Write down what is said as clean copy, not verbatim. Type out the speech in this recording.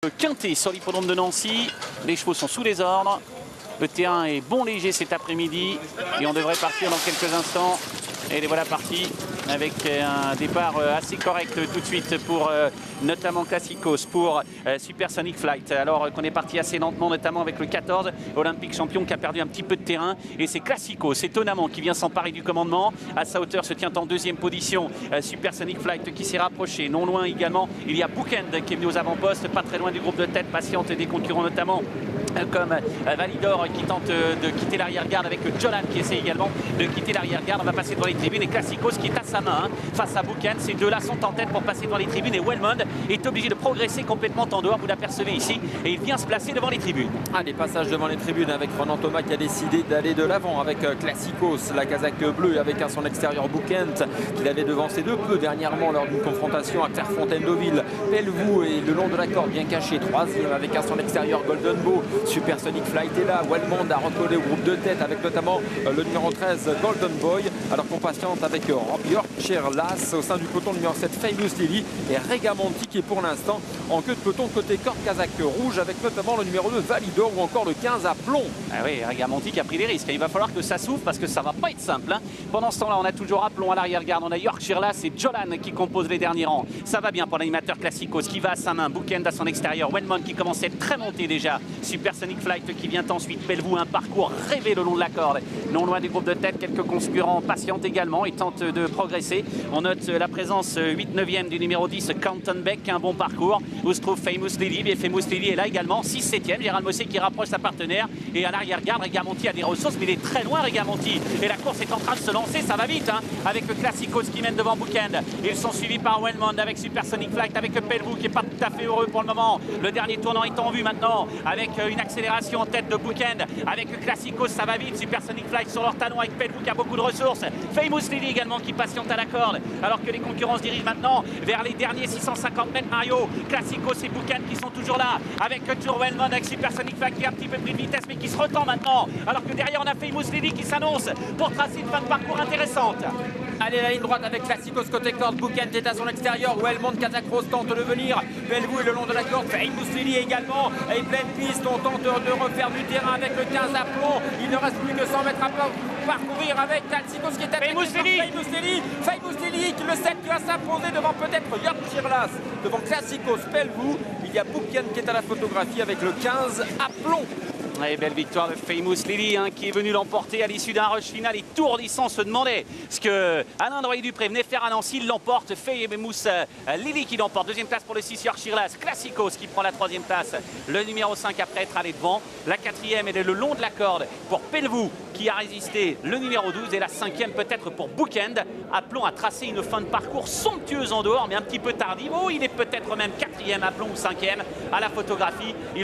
Quintet sur l'hippodrome de Nancy, les chevaux sont sous les ordres, le terrain est bon léger cet après-midi et on devrait partir dans quelques instants. Et les voilà partis avec un départ assez correct tout de suite pour notamment Classicos, pour Supersonic Flight. Alors qu'on est parti assez lentement, notamment avec le 14 Olympique Champion qui a perdu un petit peu de terrain. Et c'est Classicos, étonnamment, qui vient s'emparer du commandement. À sa hauteur se tient en deuxième position Supersonic Flight qui s'est rapproché. Non loin également, il y a Bookend qui est venu aux avant-postes, pas très loin du groupe de tête, patiente des concurrents notamment comme Validor qui tente de quitter l'arrière-garde avec Jolan qui essaie également de quitter l'arrière-garde. On va passer devant les tribunes et Classicos qui est à sa main face à Boucan. Ces deux-là sont en tête pour passer devant les tribunes et Wellmond est obligé de progresser complètement en dehors. Vous l'apercevez ici et il vient se placer devant les tribunes. Allez, passage devant les tribunes avec Ronan Thomas qui a décidé d'aller de l'avant avec Classicos, la casaque bleue avec à son extérieur Boucan qu'il avait devancé de peu dernièrement lors d'une confrontation à Clairefontaine-Deauville. Pelvoux est le long de la corde bien caché, troisième avec à son extérieur Golden Bow. Supersonic Flight est là, Wellmond a recollé au groupe de tête avec notamment le numéro 13 Golden Boy, alors qu'on patiente avec Yorkshire Lass au sein du peloton numéro 7 Famous Lily et Regamonti qui est pour l'instant en queue de peloton côté corde kazakh rouge avec notamment le numéro 2 Validor ou encore le 15 à plomb. Ah oui, Regamonti qui a pris des risques, il va falloir que ça souffle parce que ça va pas être simple hein. Pendant ce temps-là, on a toujours à plomb à l'arrière-garde, on a Yorkshire Lass et Jolan qui composent les derniers rangs. Ça va bien pour l'animateur Classicos qui va à sa main, Bookend à son extérieur, Wellmond qui commence à être très monté déjà, Supersonic Flight qui vient ensuite, Pelvoux, un parcours rêvé le long de la corde. Non loin du groupe de tête, quelques concurrents patientent également et tentent de progresser. On note la présence 8-9e du numéro 10, Canton Beck, un bon parcours, où se trouve Famous Lily. Et Famous Lily est là également, 6-7e, Gérald Mossé qui rapproche sa partenaire. Et à l'arrière-garde, Regamonti a des ressources, mais il est très loin Regamonti. Et la course est en train de se lancer, ça va vite, hein, avec le Classicos qui mène devant Bookend. Ils sont suivis par Wellmond avec Supersonic Flight, avec Pelvoux qui n'est pas tout à fait heureux pour le moment. Le dernier tournant est en vue maintenant, avec une accélération en tête de Bookend, avec Classicos, ça va vite, Supersonic Flight sur leur talon avec Pelvoux qui a beaucoup de ressources, Famous Lily également qui patiente à la corde, alors que les concurrents se dirigent maintenant vers les derniers 650 mètres. Mario, Classicos et Bookend qui sont toujours là, avec toujours Wellmond, avec Supersonic Flight qui a un petit peu pris de vitesse mais qui se retend maintenant, alors que derrière on a Famous Lily qui s'annonce pour tracer une fin de parcours intéressante. Allez, la ligne droite avec Classicos côté corde, Bookend est à son extérieur, Wellmond, Kazakros tente de venir, Pelvoux est le long de la corde, Famous Lily également, et pleine piste, on tente de refaire du terrain avec le 15 à plomb, il ne reste plus que 100 mètres à parcourir avec Classicos qui est à Famous Lily, le 7 qui va s'imposer devant peut-être Yorkshire Lass, devant Classicos, Pelvoux, il y a Bookend qui est à la photographie avec le 15 à plomb. Et belle victoire de Famous Lily hein, qui est venu l'emporter à l'issue d'un rush final étourdissant. Se demandait ce que Alain Droyer-Dupré venait faire à Nancy. Il l'emporte. Famous Lily qui l'emporte. Deuxième place pour le 6 Yorkshire Lass. Classicos qui prend la troisième place. Le numéro 5 après être allé devant. La quatrième elle est le long de la corde pour Pelvoux qui a résisté. Le numéro 12 et la cinquième peut-être pour Bookend. Aplomb a tracé une fin de parcours somptueuse en dehors mais un petit peu tardive. Oh, il est peut-être même quatrième, Aplomb ou cinquième à la photographie.